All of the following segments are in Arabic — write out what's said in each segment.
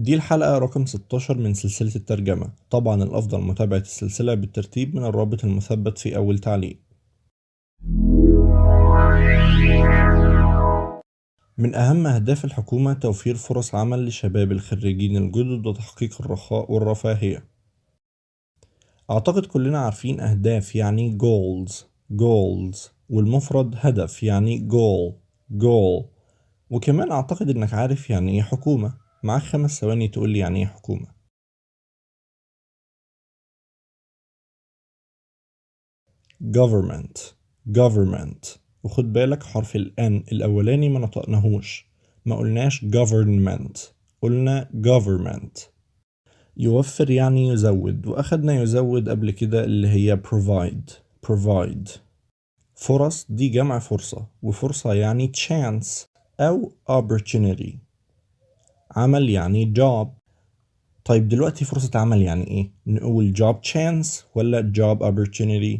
دي الحلقة رقم 16 من سلسلة الترجمة. طبعا الأفضل متابعة السلسلة بالترتيب من الرابط المثبت في أول تعليق. من أهم أهداف الحكومة توفير فرص عمل لشباب الخريجين الجدد وتحقيق الرخاء والرفاهية. أعتقد كلنا عارفين أهداف يعني goals والمفرد هدف يعني goal. وكمان أعتقد إنك عارف يعني إيه حكومة. معاك 5 ثواني تقول لي يعني إيه حكومة. government. وخد بالك حرف ال N الأولاني ما نطقناهوش، ما قلناش government، قلنا government. يوفر يعني يزود، وأخدنا يزود قبل كده اللي هي provide. فرص دي جمع فرصة، وفرصة يعني chance أو opportunity. عمل يعني job. طيب دلوقتي فرصة عمل يعني إيه؟ نقول job chance ولا job opportunity؟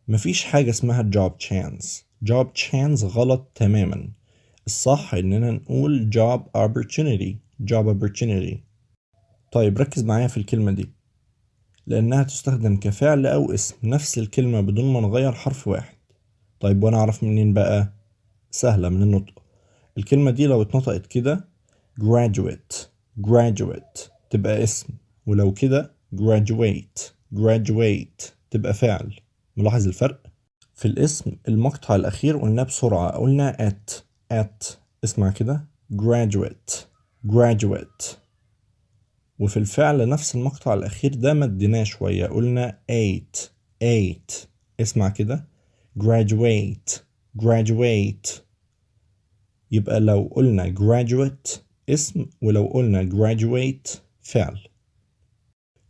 مفيش حاجة اسمها job chance غلط تماما. الصح إننا نقول job opportunity. طيب ركز معايا في الكلمة دي، لأنها تستخدم كفعل أو اسم نفس الكلمة بدون ما نغير حرف واحد. طيب وأنا أعرف منين بقى؟ سهلة من النطق. الكلمة دي لو اتنطقت كده graduate تبقى اسم، ولو كده graduate تبقى فعل. ملاحظ الفرق؟ في الاسم المقطع الأخير قلنا بسرعة، قلنا at. اسمع كده graduate. وفي الفعل نفس المقطع الأخير ده مديناه شوية، قلنا ate. اسمع كده graduate. يبقى لو قلنا graduate اسم، ولو قلنا graduate فعل.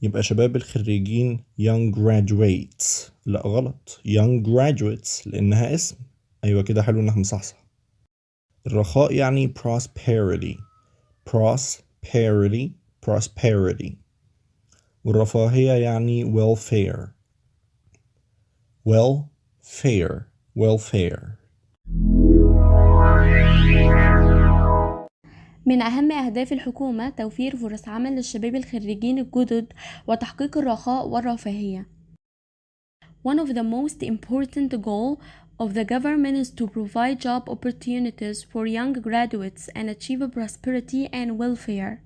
يبقى شباب الخريجين young graduates. لا غلط، young graduates لأنها اسم. أيوة كده، حلو إنك مصحصح. الرخاء يعني prosperity. والرفاهية يعني welfare. من أهم أهداف الحكومة توفير فرص عمل للشباب الخريجين الجدد وتحقيق الرخاء والرفاهية. One of the most important goals of the government is to provide job opportunities for young graduates and achieve prosperity and welfare.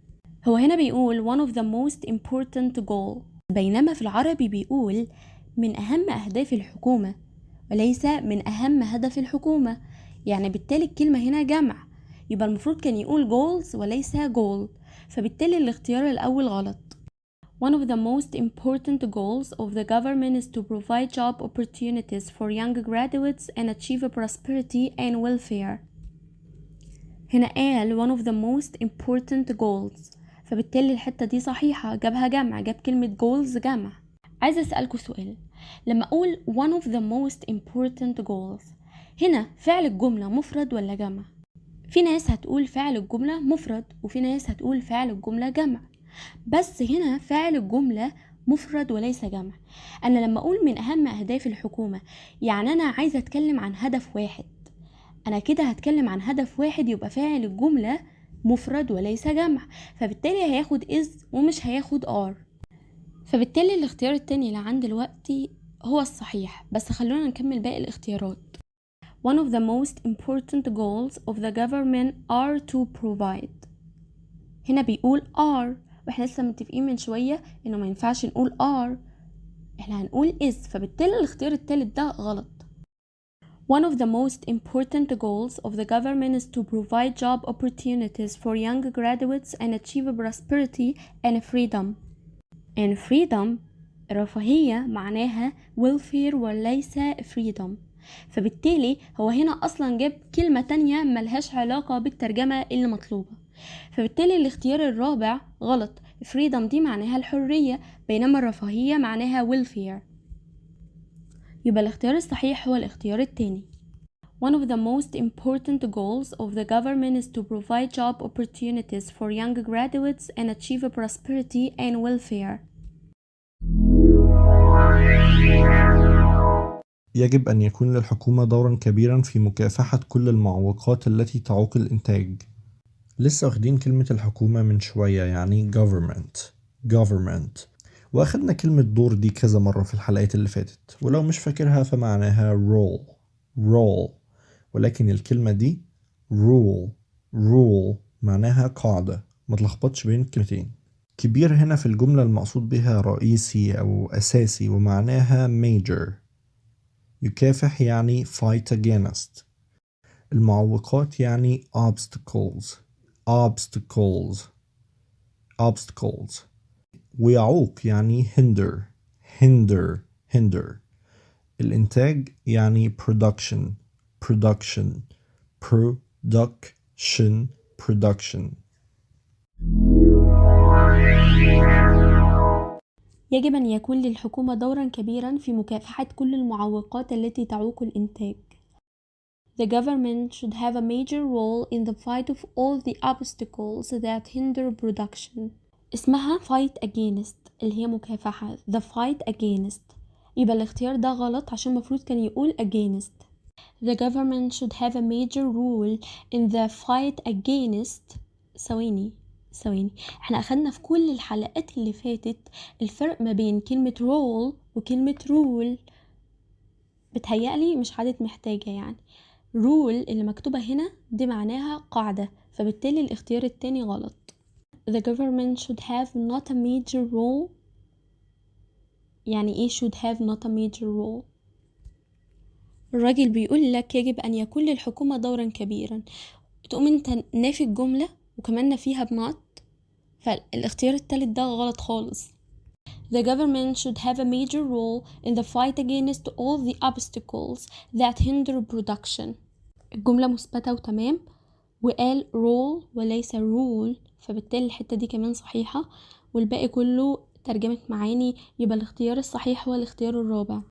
هو هنا بيقول one of the most important goal، بينما في العربي بيقول من أهم أهداف الحكومة وليس من أهم هدف الحكومة. يعني بالتالي الكلمة هنا جمع، يبقى المفروض كان يقول goals وليس goal، فبالتالي الاختيار الأول غلط. One of the most important goals of the government is to provide job opportunities for young graduates and achieve prosperity and welfare. هنا قال one of the most important goals، فبالتالي الحتة دي صحيحة، جابها جمع، جاب كلمة goals جمع. عايزة أسألكوا سؤال، لما أقول one of the most important goals، هنا فعل الجملة مفرد ولا جمع؟ في ناس هتقول فعل الجملة مفرد، وفي ناس هتقول فعل الجملة جمع، بس هنا فعل الجملة مفرد وليس جمع. أنا لما أقول من أهم أهداف الحكومة، يعني أنا عايزة أتكلم عن هدف واحد، أنا كده هتكلم عن هدف واحد، يبقى فاعل الجملة مفرد وليس جمع، فبالتالي هياخد is ومش هياخد are. فبالتالي الاختيار التاني اللي عند دلوقتي هو الصحيح، بس خلونا نكمل باقي الاختيارات. One of the most important goals of the government are to provide. هنا بيقول are، واحنا لسه متفقين من شوية انه ما ينفعش نقول are، احنا هنقول is، فبالتالي الاختيار التالت ده غلط. One of the most important goals of the government is to provide job opportunities for young graduates and achieve prosperity and freedom. And freedom رفاهية معناها welfare وليس freedom، فبالتالي هو هنا أصلا جاب كلمة تانية ملهاش علاقة بالترجمة اللي مطلوبة، فبالتالي الاختيار الرابع غلط. freedom دي معناها الحرية، بينما الرفاهية معناها welfare، يبقى الاختيار الصحيح هو الاختيار التاني. One of the most important goals of the government is to provide job opportunities for young graduates and achieve prosperity and welfare. يجب أن يكون للحكومة دورا كبيرا في مكافحة كل المعوقات التي تعوق الإنتاج. لسه واخدين كلمة الحكومة من شوية يعني government واخدنا كلمة دور دي كذا مرة في الحلقات اللي فاتت، ولو مش فاكرها فمعناها role ولكن الكلمة دي rule معناها قاعدة، ما تلخبطش بين كلمتين. كبير هنا في الجملة المقصود بها رئيسي أو أساسي ومعناها major. يكافح يعني fight against. المعوقات يعني obstacles. ويعوق يعني hinder. الإنتاج يعني production. يجب أن يكون للحكومة دورا كبيرا في مكافحة كل المعوقات التي تعوق الإنتاج. The government should have a major role in the fight of all the obstacles that hinder production. اسمها fight against اللي هي مكافحة. The fight against. يبقى الاختيار ده غلط عشان المفروض كان يقول against. The government should have a major role in the fight against. ثواني احنا أخدنا في كل الحلقات اللي فاتت الفرق ما بين كلمة role وكلمة rule. بتهيألي مش عادة محتاجة يعني. rule اللي مكتوبة هنا دي معناها قاعدة، فبالتالي الاختيار التاني غلط. The government should have not a major role. يعني ايه should have not a major role؟ الراجل بيقول لك يجب أن يكون للحكومة دورا كبيرا، تقوم انت نافي الجملة وكمان نافيها بنوت، فالاختيار التالت ده غلط خالص. The government should have a major role in the fight against all the obstacles that hinder production. الجملة مثبتة وتمام، وقال role وليس rule، فبالتالي الحتة دي كمان صحيحة، والباقي كله ترجمة معاني. يبقى الاختيار الصحيح هو الاختيار الرابع.